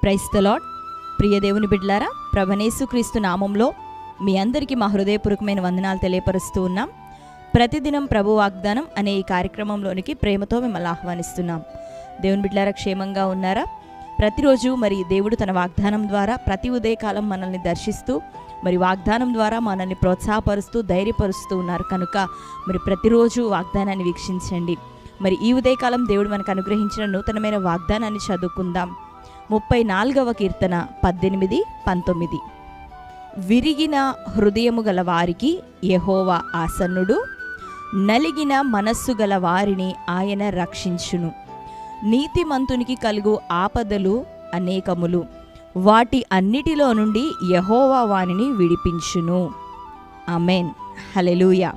Praise the lord. ప్రియ దేవుని బిడ్డలారా, ప్రభువైన క్రీస్తు నామంలో మీ అందరికీ మా హృదయపూర్వకమైన వందనాలు తెలియపరుస్తూ ఉన్నాం. ప్రతిదినం ప్రభు వాగ్దానం అనే ఈ కార్యక్రమంలోనికి ప్రేమతో మిమ్మల్ని ఆహ్వానిస్తున్నాం. దేవుని బిడ్డలారా, క్షేమంగా ఉన్నారా? ప్రతిరోజు మరి దేవుడు తన వాగ్దానం ద్వారా ప్రతి ఉదయకాలం మనల్ని దర్శిస్తూ మరి వాగ్దానం ద్వారా మనల్ని ప్రోత్సాహపరుస్తూ ధైర్యపరుస్తూ ఉన్నారు కనుక మరి ప్రతిరోజు వాగ్దానాన్ని వీక్షించండి. మరి ఈ ఉదయకాలం దేవుడు మనకు అనుగ్రహించిన నూతనమైన వాగ్దానాన్ని చదువుకుందాం. 34వ కీర్తన 18-19. విరిగిన హృదయము గల వారికి యెహోవా ఆసన్నుడు, నలిగిన మనస్సు గల వారిని ఆయన రక్షించును. నీతిమంతునికి కలుగు ఆపదలు అనేకములు, వాటి అన్నిటిలో నుండి యెహోవా వానిని విడిపించును. ఆమేన్, హల్లెలూయా.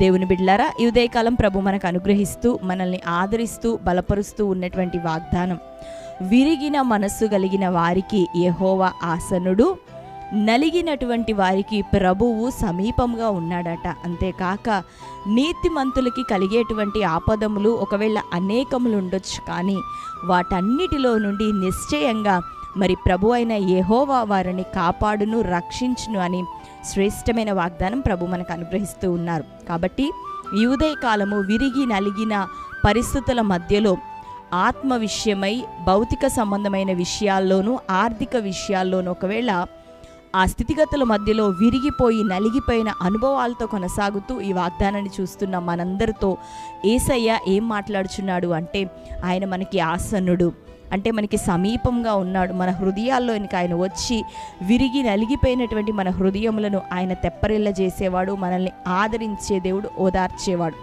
దేవుని బిడ్డలారా, ఈ ఉదయకాలం ప్రభు మనకు అనుగ్రహిస్తూ మనల్ని ఆదరిస్తూ బలపరుస్తూ ఉన్నటువంటి వాగ్దానం, విరిగిన మనస్సు కలిగిన వారికి యెహోవా ఆసన్నుడు, నలిగినటువంటి వారికి ప్రభువు సమీపంగా ఉన్నాడట. అంతేకాక నీతిమంతులకి కలిగేటువంటి ఆపదములు ఒకవేళ అనేకములు ఉండొచ్చు, కానీ వాటన్నిటిలో నుండి నిశ్చయంగా మరి ప్రభు అయిన యెహోవా వారిని కాపాడును, రక్షించును అని శ్రేష్టమైన వాగ్దానం ప్రభు మనకు అనుగ్రహిస్తూ ఉన్నారు. కాబట్టి ఈ ఉదయకాలము విరిగి నలిగిన పరిస్థితుల మధ్యలో ఆత్మ విషయమై భౌతిక సంబంధమైన విషయాల్లోనూ ఆర్థిక విషయాల్లోనూ ఒకవేళ ఆ స్థితిగతుల మధ్యలో విరిగిపోయి నలిగిపోయిన అనుభవాలతో కొనసాగుతూ ఈ వాగ్దానాన్ని చూస్తున్న మనందరితో యేసయ్య ఏం మాట్లాడుచున్నాడు అంటే, ఆయన మనకి ఆసన్నుడు, అంటే మనకి సమీపంగా ఉన్నాడు. మన హృదయాల్లోనికి ఆయన వచ్చి విరిగి నలిగిపోయినటువంటి మన హృదయములను ఆయన తెప్పరిల్ల చేసేవాడు, మనల్ని ఆదరించే దేవుడు, ఓదార్చేవాడు,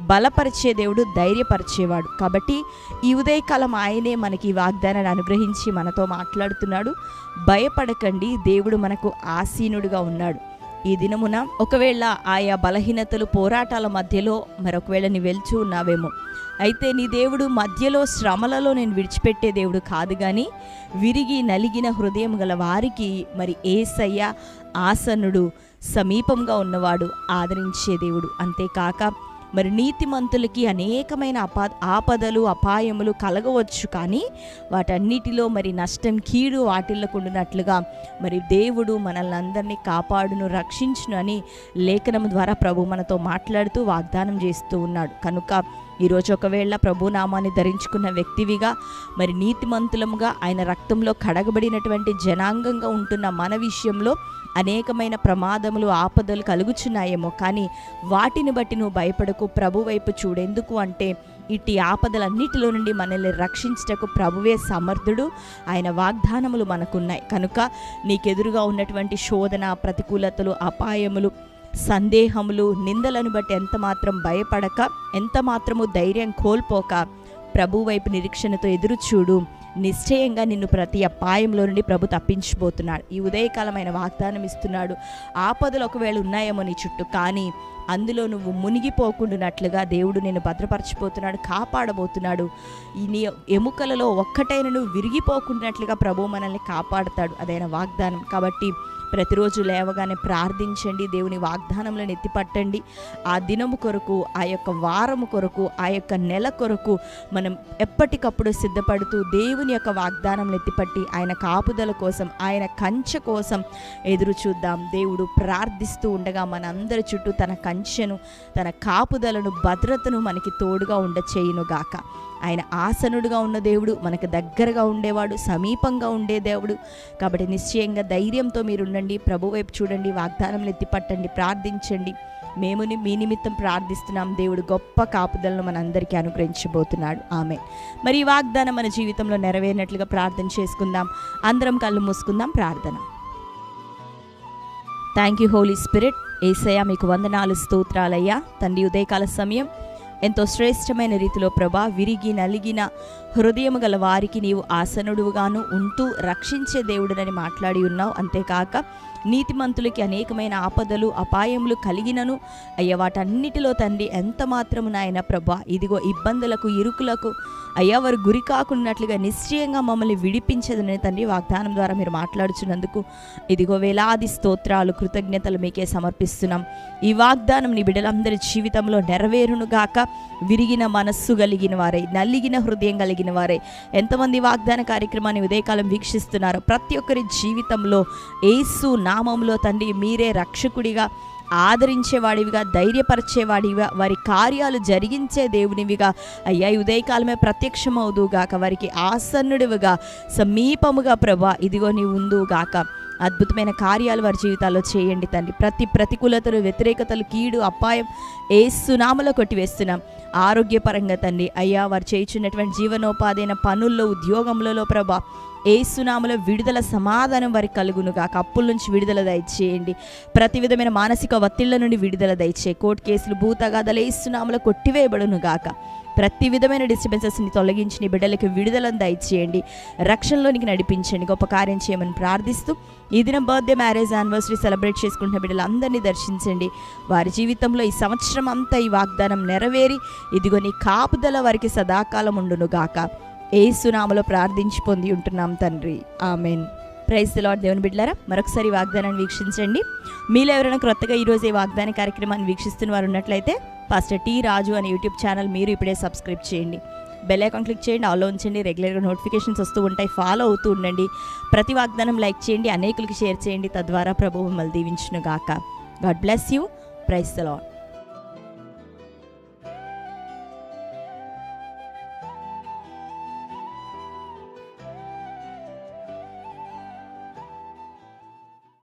బలపరిచే దేవుడు, ధైర్యపరిచేవాడు. కాబట్టి ఈ ఉదయకాలం ఆయనే మనకి ఈ వాగ్దానాన్ని అనుగ్రహించి మనతో మాట్లాడుతున్నాడు. భయపడకండి, దేవుడు మనకు ఆసీనుడిగా ఉన్నాడు. ఈ దినమున ఒకవేళ ఆయా బలహీనతలు పోరాటాల మధ్యలో మరొకవేళ నీ వెళ్తూ ఉన్నావేమో, అయితే నీ దేవుడు మధ్యలో శ్రమలలో నేను విడిచిపెట్టే దేవుడు కాదు, కానీ విరిగి నలిగిన హృదయం గల వారికి మరి యేసయ్య ఆసన్నుడు, సమీపంగా ఉన్నవాడు, ఆదరించే దేవుడు. అంతేకాక మరి నీతిమంతులకి అనేకమైన ఆపదలు అపాయములు కలగవచ్చు, కానీ వాటన్నిటిలో మరి నష్టం కీడు వాటిల్లకుండానట్లుగా మరి దేవుడు మనల్ని అందరినీ కాపాడును, రక్షించును అని లేఖనం ద్వారా ప్రభు మనతో మాట్లాడుతూ వాగ్దానం చేస్తూ ఉన్నాడు. కనుక ఈరోజు ఒకవేళ ప్రభు నామాన్ని ధరించుకున్న వ్యక్తివిగా మరి నీతిమంతులముగా ఆయన రక్తంలో కడగబడినటువంటి జనాంగంగా ఉంటున్న మన విషయంలో అనేకమైన ప్రమాదములు ఆపదలు కలుగుచున్నాయేమో, కానీ వాటిని బట్టి నువ్వు భయపడకు, ప్రభు వైపు చూడెందుకు అంటే ఇట్టి ఆపదలన్నిటిలో నుండి మనల్ని రక్షించటకు ప్రభువే సమర్థుడు. ఆయన వాగ్దానములు మనకున్నాయి. కనుక నీకెదురుగా ఉన్నటువంటి శోధన, ప్రతికూలతలు, అపాయములు, సందేహములు, నిందలను బట్టి ఎంత మాత్రం భయపడక, ఎంత మాత్రము ధైర్యం కోల్పోక ప్రభు వైపు నిరీక్షణతో ఎదురు చూడు. నిశ్చయంగా నిన్ను ప్రతి అపాయంలో నుండి ప్రభు తప్పించబోతున్నాడు. ఈ ఉదయకాలమైన వాగ్దానం ఇస్తున్నాడు. ఆపదలు ఒకవేళ ఉన్నాయేమో నీ చుట్టూ, కానీ అందులో నువ్వు మునిగిపోకుండానట్లుగా దేవుడు నిన్ను భద్రపరచిపోతున్నాడు, కాపాడబోతున్నాడు. ఈ నీ ఎముకలలో ఒక్కటైనను విరిగిపోకుండానట్లుగా ప్రభు మనల్ని కాపాడుతాడు. అదైన వాగ్దానం. కాబట్టి ప్రతిరోజు లేవగానే ప్రార్థించండి, దేవుని వాగ్దానంలను ఎత్తిపట్టండి. ఆ దినము కొరకు, ఆ యొక్క వారము కొరకు, ఆ యొక్క నెల కొరకు మనం ఎప్పటికప్పుడు సిద్ధపడుతూ దేవుని యొక్క వాగ్దానంలో ఎత్తిపట్టి ఆయన కాపుదల కోసం, ఆయన కంచె కోసం ఎదురు చూద్దాం. దేవుడు ప్రార్థిస్తూ ఉండగా మనందరి చుట్టూ తన కంచెను, తన కాపుదలను, భద్రతను మనకి తోడుగా ఉండచేయునుగాక. ఆయన ఆసనుడుగా ఉన్న దేవుడు, మనకు దగ్గరగా ఉండేవాడు, సమీపంగా ఉండే దేవుడు. కాబట్టి నిశ్చయంగా ధైర్యంతో మీరుండండి, ప్రభు వైపు చూడండి, వాగ్దానంలో ఎత్తిపట్టండి, ప్రార్థించండి. మేము మీ నిమిత్తం ప్రార్థిస్తున్నాం. దేవుడు గొప్ప కాపుదలను మనందరికీ అనుగ్రహించబోతున్నాడు. ఆమేన్. మరి ఈ వాగ్దానం మన జీవితంలో నెరవేరినట్లుగా ప్రార్థన చేసుకుందాం. అందరం కళ్ళు మూసుకుందాం. ప్రార్థన. Thank you Holy Spirit. Yesayya మీకు వందనాలు, స్తోత్రాలయ్యా. తండ్రి, ఉదయకాల సమయం ఎంతో శ్రేష్టమైన రీతిలో ప్రభా, విరిగి నలిగిన హృదయము గల వారికి నీవు ఆసనుడుగాను ఉంటూ రక్షించే దేవుడునని మాట్లాడి ఉన్నావు. అంతేకాక నీతిమంతులకి అనేకమైన ఆపదలు అపాయములు కలిగినను అయ్యా వాటన్నిటిలో తండ్రి ఎంత మాత్రము నాయన ప్రభా ఇదిగో ఇబ్బందులకు ఇరుకులకు అయ్యా వారు గురి కాకున్నట్లుగా నిశ్చయంగా మమ్మల్ని విడిపించదని తండ్రి వాగ్దానం ద్వారా మీరు మాట్లాడుచున్నందుకు ఇదిగో వేలాది స్తోత్రాలు కృతజ్ఞతలు మీకే సమర్పిస్తున్నాం. ఈ వాగ్దానం నీ బిడ్డలందరి జీవితంలో నెరవేరునుగాక. విరిగిన మనస్సు కలిగిన వారై నలిగిన హృదయం కలిగిన వారై ఎంతమంది వాగ్దాన కార్యక్రమాన్ని ఉదయకాలం వీక్షిస్తున్నారో ప్రతి ఒక్కరి జీవితంలో యేసు నామములో తండ్రి మీరే రక్షకుడిగా ఆదరించేవాడివిగా ధైర్యపరిచేవాడివిగా వారి కార్యాలు జరిగించే దేవునివిగా అయ్యా ఉదయకాలమే ప్రత్యక్షమవుదుగాక. వారికి ఆసన్నుడివిగా సమీపముగా ప్రభా ఇదిగో నీ ఉందుగాక. అద్భుతమైన కార్యాలు వారి జీవితాల్లో చేయండి తండ్రి. ప్రతి ప్రతికూలతలు వ్యతిరేకతలు కీడు అపాయం యేసునామములో కొట్టివేస్తున్నాం. ఆరోగ్యపరంగా తండ్రి అయ్యా వారు చేయుచున్నటువంటి జీవనోపాధైన పనుల్లో ఉద్యోగములలో ప్రభా యేసునామములో విడుదల సమాధానం వారికి కలుగునుగాక. అప్పుల నుంచి విడుదల దయచేయండి. ప్రతి విధమైన మానసిక ఒత్తిళ్ల నుండి విడుదల దయచేయి. కోర్టు కేసులు భూతగాథలు యేసునామములో కొట్టివేయబడునుగాక. ప్రతి విధమైన డిస్టర్బెన్సెస్ని తొలగించి నీ బిడ్డలకి విడుదలను దయచేయండి. రక్షణలోనికి నడిపించండి. గొప్ప కార్యం చేయమని ప్రార్థిస్తూ ఈ దినం బర్త్డే మ్యారేజ్ యానివర్సరీ సెలబ్రేట్ చేసుకుంటున్న బిడ్డలందరినీ దర్శించండి. వారి జీవితంలో ఈ సంవత్సరం అంతా ఈ వాగ్దానం నెరవేరి ఇదిగో నీ కాపుదల వారికి సదాకాలం ఉండునుగాక. యేసునామములో ప్రార్థించి పొంది ఉంటున్నాం తండ్రి. ఆమెన్. Praise the Lord. దేవుని బిడ్డలారా మరొకసారి వాగ్దానాన్ని వీక్షించండి. మీలో ఎవరైనా క్రొత్తగా ఈరోజు ఈ వాగ్దాన కార్యక్రమాన్ని వీక్షిస్తున్న వారు ఉన్నట్లయితే పాస్టర్ టి రాజు అనే యూట్యూబ్ ఛానల్ మీరు ఇప్పుడే సబ్స్క్రైబ్ చేయండి. బెల్ ఐకాన్ క్లిక్ చేయండి, ఆల్లో ఉంచండి. రెగ్యులర్గా నోటిఫికేషన్స్ వస్తూ ఉంటాయి, ఫాలో అవుతూ ఉండండి. ప్రతి వాగ్దానం లైక్ చేయండి, అనేకులకి షేర్ చేయండి. తద్వారా ప్రభువు మిమ్మల్ని దీవించును గాక. God bless you. Praise the lord.